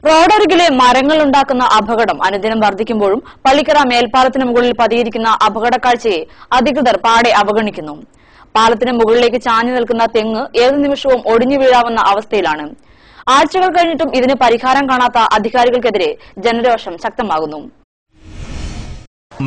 റോഡരികിലെ മരങ്ങൾ ഉണ്ടാക്കുന്ന അപകടം അനുദിനം വർദ്ധിക്കുമ്പോഴും പള്ളിക്കര മേൽപ്പാലത്തിന് മുകളിൽ പതിയിരിക്കുന്ന അപകടക്കാഴ്ചയെ അധികൃതർ പാടെ അവഗണിക്കുന്നു. പാലത്തിന് മുകളിലേക്ക് ചാഞ്ഞു നിൽക്കുന്ന തെങ്ങ് ഏതു നിമിഷവും ഒടിഞ്ഞു വീഴാവുന്ന അവസ്ഥയിലാണ്. ആഴ്ചകൾ കഴിഞ്ഞിട്ടും ഇതിന് പരിഹാരം കാണാത്ത അധികാരികൾക്കെതിരെ ജനരോഷം ശക്തമാകുന്നു.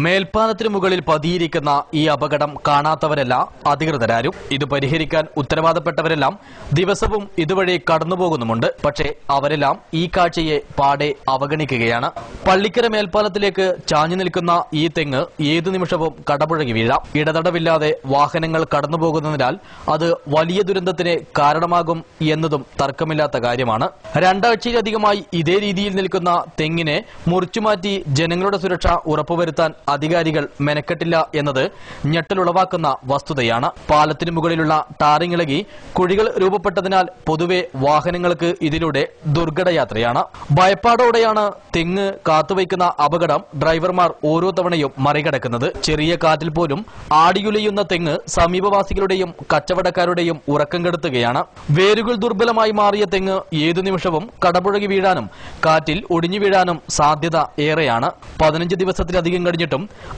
മേൽപ്പാലത്തിന് മുകളിൽ പതിയിരിക്കുന്ന ഈ അപകടം കാണാത്തവരല്ല അധികൃതരാരും. ഇത് പരിഹരിക്കാൻ ഉത്തരവാദപ്പെട്ടവരെല്ലാം ദിവസവും ഇതുവഴി കടന്നുപോകുന്നുമുണ്ട്. പക്ഷേ അവരെല്ലാം ഈ കാഴ്ചയെ പാടെ അവഗണിക്കുകയാണ്. പള്ളിക്കര മേൽപ്പാലത്തിലേക്ക് ചാഞ്ഞു നിൽക്കുന്ന ഈ തെങ്ങ് ഏതു നിമിഷവും കടപുഴകി വീഴാം. ഇടതടവില്ലാതെ വാഹനങ്ങൾ കടന്നുപോകുന്നതിനാൽ അത് വലിയ ദുരന്തത്തിന് കാരണമാകും എന്നതും തർക്കമില്ലാത്ത കാര്യമാണ്. രണ്ടാഴ്ചയിലധികമായി ഇതേ രീതിയിൽ നിൽക്കുന്ന തെങ്ങിനെ മുറിച്ചുമാറ്റി ജനങ്ങളുടെ സുരക്ഷ ഉറപ്പുവരുത്താൻ അധികാരികൾ മെനക്കെട്ടില്ല എന്നത് ഞെട്ടലുളവാക്കുന്ന വസ്തുതയാണ്. പാലത്തിനു മുകളിലുള്ള ടാറിംഗ് ഇളകി കുഴികൾ രൂപപ്പെട്ടതിനാൽ പൊതുവെ വാഹനങ്ങൾക്ക് ഇതിലൂടെ ദുർഘടയാത്രയാണ്. ഭയപ്പാടോടെയാണ് തെങ്ങ് കാത്തുവയ്ക്കുന്ന അപകടം ഡ്രൈവർമാർ ഓരോ തവണയും മറികടക്കുന്നത്. ചെറിയ കാറ്റിൽ പോലും ആടിയുലയുന്ന തെങ്ങ് സമീപവാസികളുടെയും കച്ചവടക്കാരുടെയും ഉറക്കം കെടുത്തുകയാണ്. വേരുകൾ ദുർബലമായി മാറിയ തെങ്ങ് ഏതു നിമിഷവും കടപുഴകി വീഴാനും കാറ്റിൽ ഒടിഞ്ഞു വീഴാനും സാധ്യത ഏറെയാണ്. 15 ദിവസത്തിലധികം കഴിഞ്ഞിട്ടും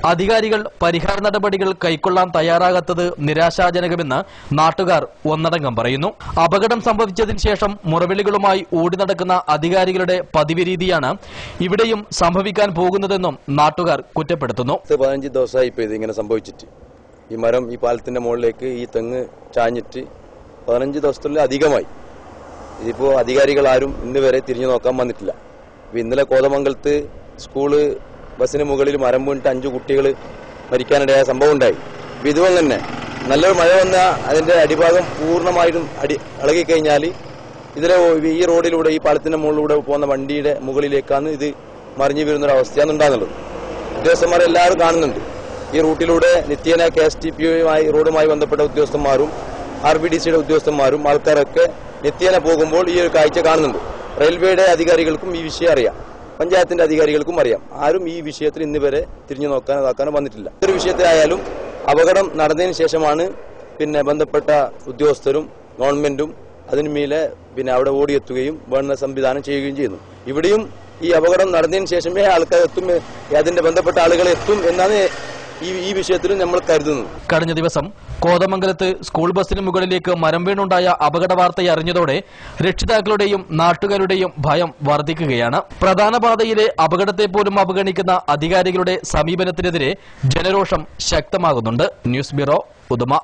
അധികാരികൾ പരിഹാര നടപടികൾ കൈക്കൊള്ളാൻ തയ്യാറാകാത്തത് നിരാശാജനകമെന്ന് നാട്ടുകാർ ഒന്നടങ്കം പറയുന്നു. അപകടം സംഭവിച്ചതിന് ശേഷം മുറവിളികളുമായി ഓടി നടക്കുന്ന അധികാരികളുടെ പതിവ് രീതിയാണ് ഇവിടെയും സംഭവിക്കാൻ പോകുന്നതെന്നും നാട്ടുകാർ കുറ്റപ്പെടുത്തുന്നു. 15 ദിവസമായി ഇപ്പൊ ഇതിങ്ങനെ സംഭവിച്ചിട്ട് ഈ മരം ഈ പാലത്തിന്റെ മുകളിലേക്ക് ഈ തെങ്ങ് ചാഞ്ഞിട്ട് 15 ദിവസത്തിലും അധികമായി. ഇതിപ്പോ അധികാരികൾ ആരും ഇന്ന് വരെ തിരിഞ്ഞു നോക്കാൻ വന്നിട്ടില്ല. ഇന്നലെ കോതമംഗലത്ത് സ്കൂള് ബസ്സിന് മുകളിൽ മരം വീണിട്ട് 5 കുട്ടികൾ മരിക്കാനിടയായ സംഭവം ഉണ്ടായി. ഇതുപോലെ തന്നെ നല്ലൊരു മഴ വന്നാൽ അതിന്റെ അടിഭാഗം പൂർണ്ണമായിട്ടും ഇളകിക്കഴിഞ്ഞാൽ ഇതിലെ ഈ റോഡിലൂടെ ഈ പാലത്തിന്റെ മുകളിലൂടെ പോകുന്ന വണ്ടിയുടെ മുകളിലേക്കാണ് ഇത് മറിഞ്ഞു വീഴുന്ന അവസ്ഥയാണ് ഉണ്ടാകുന്നത്. ഉദ്യോഗസ്ഥന്മാരെല്ലാവരും കാണുന്നുണ്ട്. ഈ റൂട്ടിലൂടെ നിത്യേന KSTPയുമായി റോഡുമായി ബന്ധപ്പെട്ട ഉദ്യോഗസ്ഥന്മാരും RBDCയുടെ ഉദ്യോഗസ്ഥന്മാരും ആൾക്കാരൊക്കെ നിത്യേന പോകുമ്പോൾ ഈ ഒരു കാഴ്ച കാണുന്നുണ്ട്. റെയിൽവേയുടെ അധികാരികൾക്കും ഈ വിഷയം അറിയാം, പഞ്ചായത്തിന്റെ അധികാരികൾക്കും അറിയാം. ആരും ഈ വിഷയത്തിൽ ഇന്ന് വരെ തിരിഞ്ഞു നോക്കാനോ വന്നിട്ടില്ല. ഒരു വിഷയത്തിലായാലും അപകടം നടന്നതിന് ശേഷമാണ് ബന്ധപ്പെട്ട ഉദ്യോഗസ്ഥരും ഗവൺമെന്റും അതിനുമേലെ അവിടെ ഓടിയെത്തുകയും വേണ്ട സംവിധാനം ചെയ്യുകയും ചെയ്യുന്നു. ഇവിടെയും ഈ അപകടം നടന്നതിന് ശേഷമേ ആൾക്കാർ എത്തും, അതിന്റെ ബന്ധപ്പെട്ട ആളുകൾ എത്തും എന്നാണ് ഈ വിഷയത്തിലും നമ്മൾ കരുതുന്നു. കഴിഞ്ഞ ദിവസം കോതമംഗലത്ത് സ്കൂൾ ബസ്സിന് മുകളിലേക്ക് മരം വീണുണ്ടായ അപകട വാർത്തയെ അറിഞ്ഞതോടെ രക്ഷിതാക്കളുടെയും നാട്ടുകാരുടെയും ഭയം വർദ്ധിക്കുകയാണ്. പ്രധാന പാതയിലെ അപകടത്തെ പോലും അവഗണിക്കുന്ന അധികാരികളുടെ സമീപനത്തിനെതിരെ ജനരോഷം ശക്തമാകുന്നുണ്ട്. News bureau, Uduma.